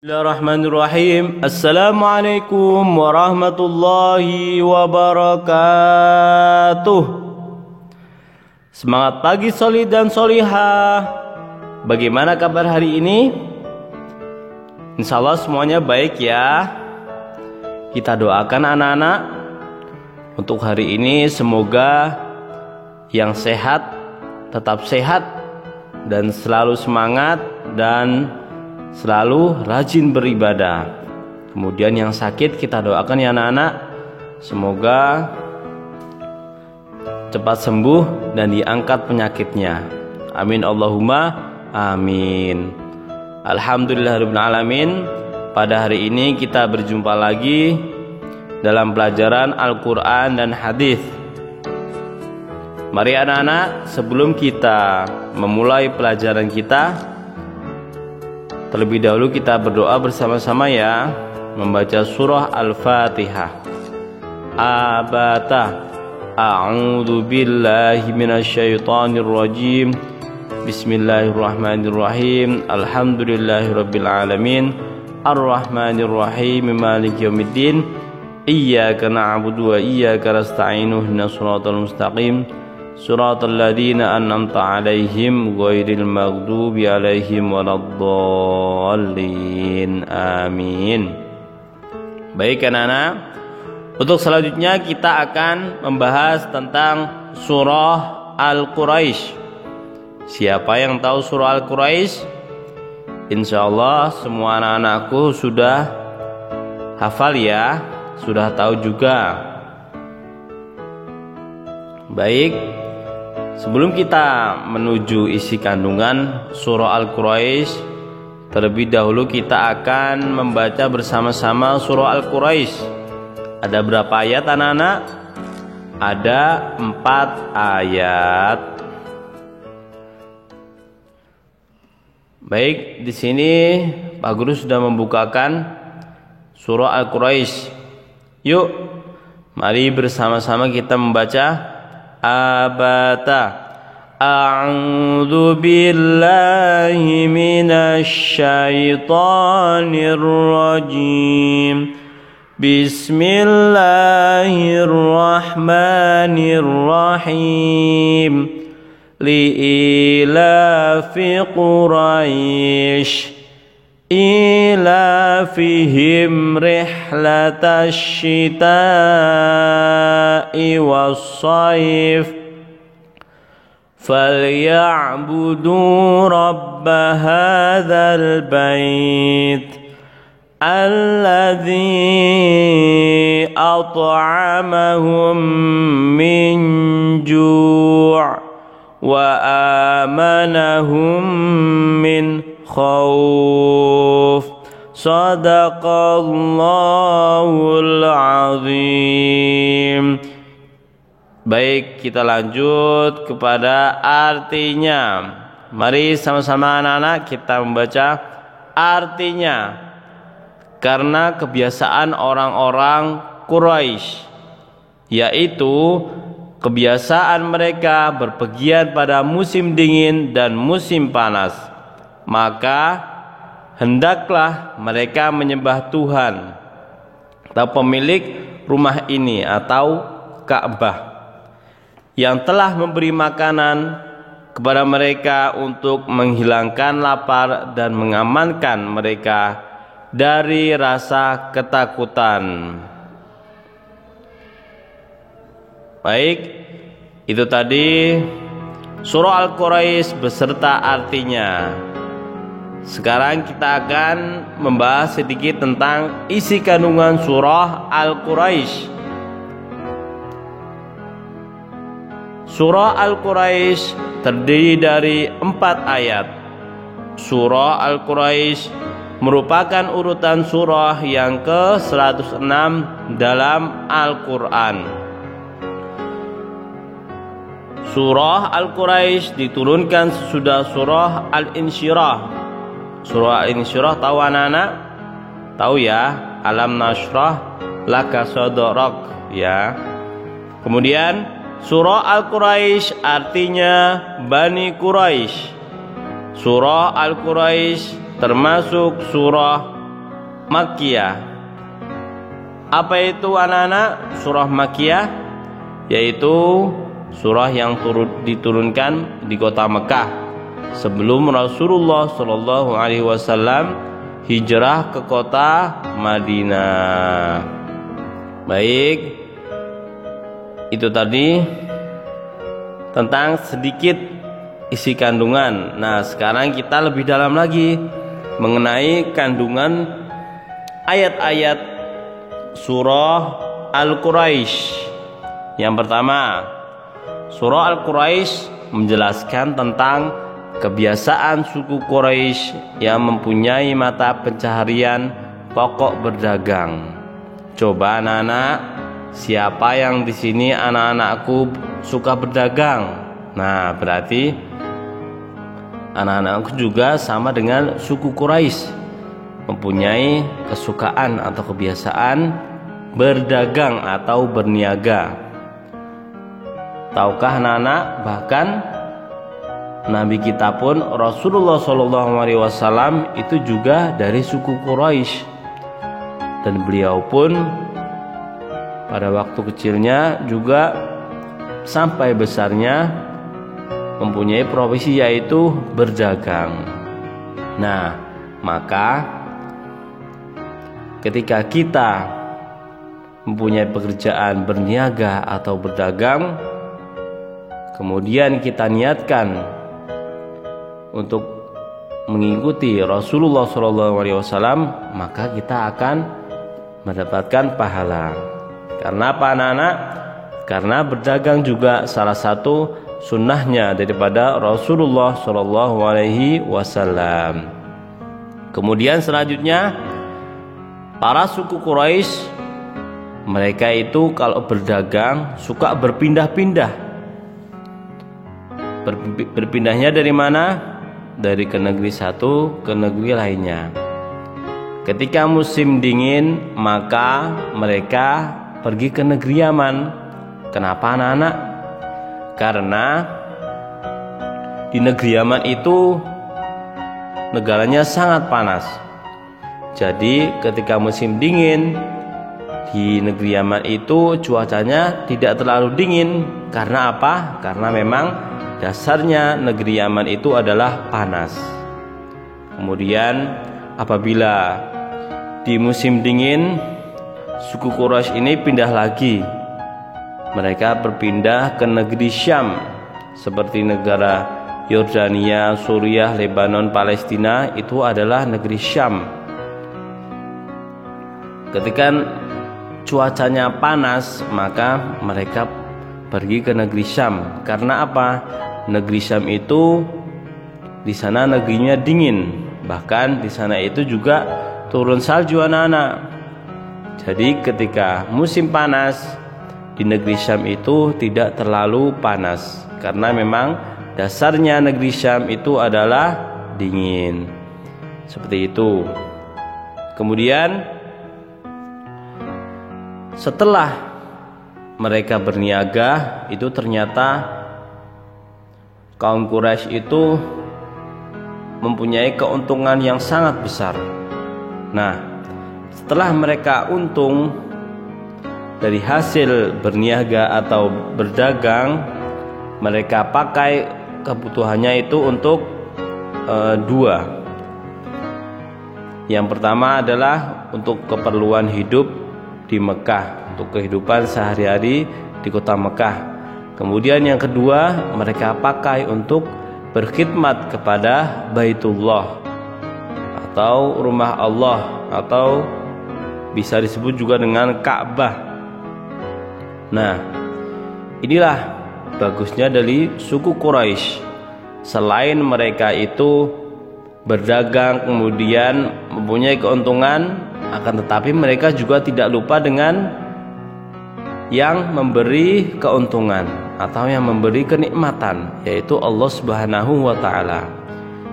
Bismillahirrahmanirrahim. Assalamualaikum warahmatullahi wabarakatuh. Semangat pagi solid dan solihah. Bagaimana kabar hari ini? Insya Allah semuanya baik ya. Kita doakan anak-anak untuk hari ini semoga yang sehat tetap sehat dan selalu semangat dan selalu rajin beribadah. Kemudian yang sakit kita doakan ya anak-anak, semoga cepat sembuh dan diangkat penyakitnya. Amin Allahumma amin. Alhamdulillahirabbil alamin. Pada hari ini kita berjumpa lagi dalam pelajaran Al-Quran dan Hadis. Mari anak-anak, sebelum kita memulai pelajaran kita, terlebih dahulu kita berdoa bersama-sama ya, membaca surah Al-Fatihah. Abata a'udzu billahi minasyaitonir rajim. Bismillahirrahmanirrahim. Alhamdulillahirabbil alamin. Arrahmanir rahim. Maliki yaumiddin. Iyyaka na'budu wa iyyaka nasta'in. Ihdinas shiratal mustaqim. Suratul ladzina an'amta 'alaihim ghairil maghdubi 'alaihim waladdallin. Amin. Baik anak-anak, untuk selanjutnya kita akan membahas tentang surah Al-Quraisy. Siapa yang tahu surah Al-Quraisy? Insyaallah semua anak-anakku sudah hafal ya, sudah tahu juga. Baik, sebelum kita menuju isi kandungan surah Al-Quraisy, terlebih dahulu kita akan membaca bersama-sama surah Al-Quraisy. Ada berapa ayat anak-anak? Ada 4 ayat. Baik, di sini Pak Guru sudah membukakan surah Al-Quraisy. Yuk, mari bersama-sama kita membaca. Abata a'udzu billahi minasyaitonir rajim. Bismillahirrahmanirrahim. Li'ilafi Quraisy ilafihim rihlatash shita'i was-sayf falyabudu rabb hadzal bait alladzi at'amahum min ju' wa amanahum min khauf. Sadaqallahul azim. Baik, kita lanjut kepada artinya. Mari sama-sama anak-anak kita membaca artinya. Karena kebiasaan orang-orang Quraisy, yaitu kebiasaan mereka berpergian pada musim dingin dan musim panas, maka hendaklah mereka menyembah Tuhan atau pemilik rumah ini atau Ka'bah yang telah memberi makanan kepada mereka untuk menghilangkan lapar dan mengamankan mereka dari rasa ketakutan. Baik, itu tadi surah Al-Quraisy beserta artinya. Sekarang kita akan membahas sedikit tentang isi kandungan surah Al-Quraisy. Surah Al-Quraisy terdiri dari 4 ayat. Surah Al-Quraisy merupakan urutan surah yang ke-106 dalam Al-Quran. Surah Al-Quraisy diturunkan sesudah surah Al-Insyirah. Surah Al-Insyirah tahu anak-anak? Tahu ya, alam nashrah laka sadrak ya. Kemudian surah Al-Quraisy artinya Bani Quraisy. Surah Al-Quraisy termasuk surah Makkiyah. Apa itu anak-anak surah Makkiyah? Yaitu surah yang diturunkan di kota Mekah sebelum Rasulullah Shallallahu Alaihi Wasallam hijrah ke kota Madinah. Baik, itu tadi tentang sedikit isi kandungan. Nah, sekarang kita lebih dalam lagi mengenai kandungan ayat-ayat surah Al-Quraisy. Yang pertama, surah Al-Quraisy menjelaskan tentang kebiasaan suku Quraisy yang mempunyai mata pencaharian pokok berdagang. Coba anak-anak, siapa yang di sini anak-anakku suka berdagang? Nah, berarti anak-anakku juga sama dengan suku Quraisy, mempunyai kesukaan atau kebiasaan berdagang atau berniaga. Tahukah anak-anak, bahkan Nabi kita pun Rasulullah SAW itu juga dari suku Quraisy, dan beliau pun pada waktu kecilnya juga sampai besarnya mempunyai profesi yaitu berdagang. Nah, maka ketika kita mempunyai pekerjaan berniaga atau berdagang, kemudian kita niatkan untuk mengikuti Rasulullah SAW, maka kita akan mendapatkan pahala. Karena apa anak-anak? Karena berdagang juga salah satu sunnahnya daripada Rasulullah SAW. Kemudian selanjutnya, para suku Quraisy, mereka itu kalau berdagang suka berpindah-pindah. Berpindahnya dari mana? Dari ke negeri satu ke negeri lainnya. Ketika musim dingin, maka mereka pergi ke negeri Yaman. Kenapa anak-anak? Karena di negeri Yaman itu negaranya sangat panas. Jadi ketika musim dingin di negeri Yaman itu cuacanya tidak terlalu dingin. Karena apa? Karena memang dasarnya negeri Yaman itu adalah panas. Kemudian apabila di musim dingin, suku Quraisy ini pindah lagi. Mereka berpindah ke negeri Syam, seperti negara Yordania, Suriah, Lebanon, Palestina, itu adalah negeri Syam. Ketika cuacanya panas, maka mereka pergi ke negeri Syam. Karena apa? Negeri Syam itu di sana negerinya dingin, bahkan di sana itu juga turun salju anak-anak. Jadi ketika musim panas di negeri Syam itu tidak terlalu panas, karena memang dasarnya negeri Syam itu adalah dingin. Seperti itu. Kemudian setelah mereka berniaga, itu ternyata kaum Quraisy itu mempunyai keuntungan yang sangat besar. Nah, setelah mereka untung dari hasil berniaga atau berdagang, mereka pakai kebutuhannya itu untuk dua. Yang pertama adalah untuk keperluan hidup di Mekah, untuk kehidupan sehari-hari di kota Mekah. Kemudian yang kedua, mereka pakai untuk berkhidmat kepada Baitullah atau rumah Allah, atau bisa disebut juga dengan Ka'bah. Nah, inilah bagusnya dari suku Quraisy. Selain mereka itu berdagang kemudian mempunyai keuntungan, akan tetapi mereka juga tidak lupa dengan yang memberi keuntungan atau yang memberi kenikmatan, yaitu Allah Subhanahu wa Ta'ala.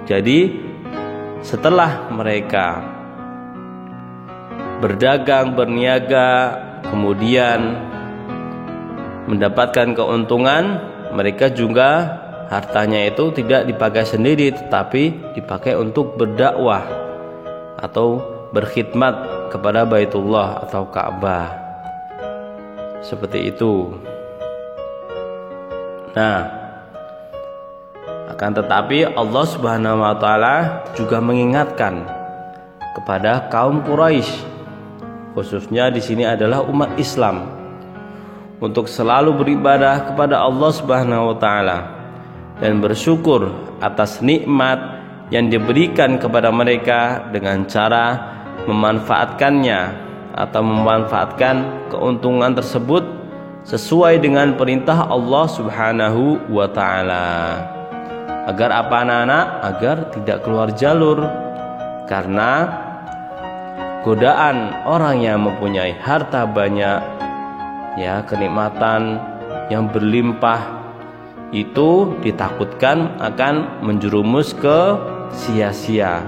Jadi setelah mereka berdagang, berniaga, kemudian mendapatkan keuntungan, mereka juga hartanya itu tidak dipakai sendiri, tetapi dipakai untuk berdakwah atau berkhidmat kepada Baitullah atau Ka'bah. Seperti itu. Nah, akan tetapi Allah Subhanahu wa taala juga mengingatkan kepada kaum Quraisy, khususnya di sini adalah umat Islam, untuk selalu beribadah kepada Allah Subhanahu wa taala dan bersyukur atas nikmat yang diberikan kepada mereka dengan cara memanfaatkannya atau memanfaatkan keuntungan tersebut sesuai dengan perintah Allah Subhanahu wa taala. Agar apa anak-anak? Agar tidak keluar jalur, karena godaan orang yang mempunyai harta banyak, ya, kenikmatan yang berlimpah, itu ditakutkan akan menjerumus ke sia-sia.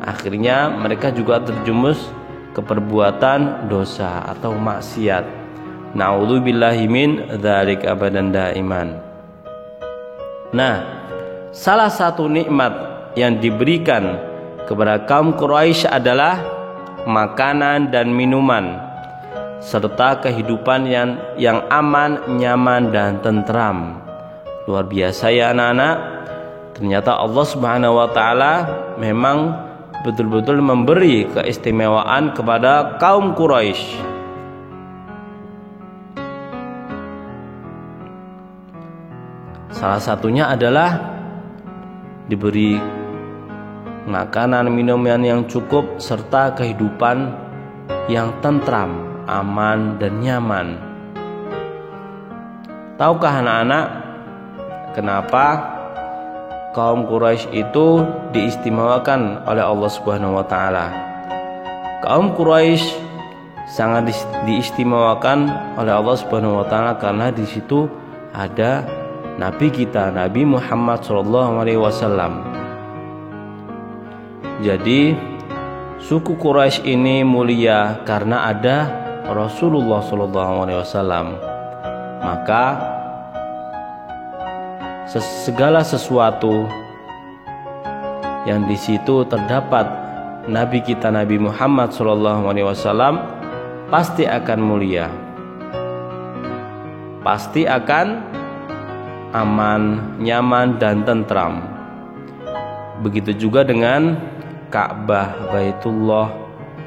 Akhirnya mereka juga terjumus ke perbuatan dosa atau maksiat. Na'udzubillahi min dzalik abadan daiman. Nah, salah satu nikmat yang diberikan kepada kaum Quraisy adalah makanan dan minuman, serta kehidupan yang aman, nyaman, dan tentram. Luar biasa ya anak-anak. Ternyata Allah Subhanahu wa taala memang betul-betul memberi keistimewaan kepada kaum Quraisy. Salah satunya adalah diberi makanan, minuman yang cukup, serta kehidupan yang tentram, aman, dan nyaman. Tahukah anak-anak kenapa kaum Quraisy itu diistimewakan oleh Allah Subhanahu wa taala? Kaum Quraisy sangat diistimewakan oleh Allah Subhanahu wa taala karena di situ ada Nabi kita, Nabi Muhammad SAW. Jadi suku Quraisy ini mulia karena ada Rasulullah SAW. Maka segala sesuatu yang di situ terdapat Nabi kita, Nabi Muhammad SAW, pasti akan mulia, pasti akan aman, nyaman, dan tentram. Begitu juga dengan Ka'bah, Baitullah,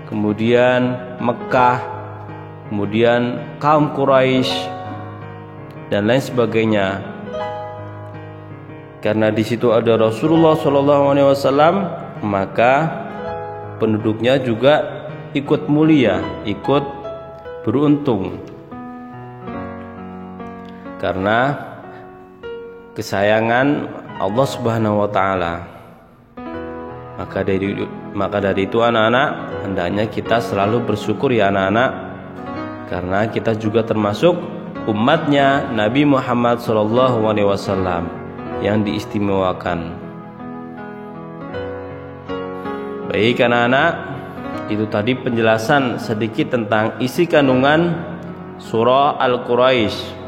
kemudian Mekah, kemudian kaum Quraisy, dan lain sebagainya. Karena di situ ada Rasulullah SAW, maka penduduknya juga ikut mulia, ikut beruntung, karena kesayangan Allah Subhanahu wa taala. Maka dari itu anak-anak, hendaknya kita selalu bersyukur ya anak-anak, karena kita juga termasuk umatnya Nabi Muhammad SAW yang diistimewakan. Baik anak-anak, itu tadi penjelasan sedikit tentang isi kandungan surah Al-Quraisy.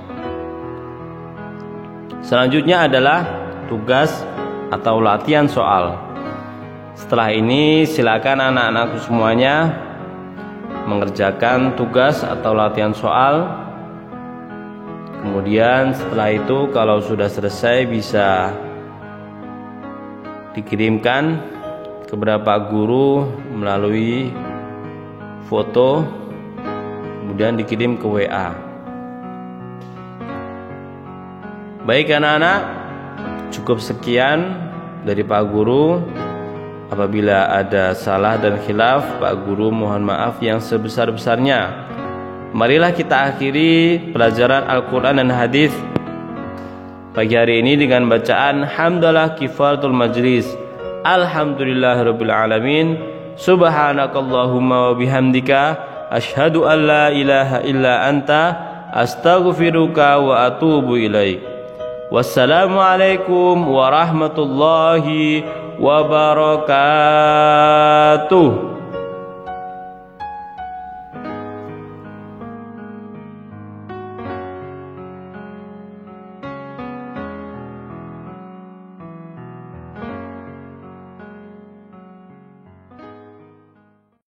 Selanjutnya adalah tugas atau latihan soal. Setelah ini silakan anak-anakku semuanya mengerjakan tugas atau latihan soal. Kemudian setelah itu kalau sudah selesai bisa dikirimkan ke beberapa guru melalui foto, kemudian dikirim ke WA. Baik anak-anak, cukup sekian dari Pak Guru. Apabila ada salah dan khilaf, Pak Guru mohon maaf yang sebesar-besarnya. Marilah kita akhiri pelajaran Al-Quran dan Hadis pagi hari ini dengan bacaan Hamdalah Kifaratul Majlis. Alhamdulillahirabbil alamin. Subhanakallahumma wa bihamdika asyhadu an la ilaha illa anta astaghfiruka wa atubu ilaik. Wassalamualaikum warahmatullahi wabarakatuh.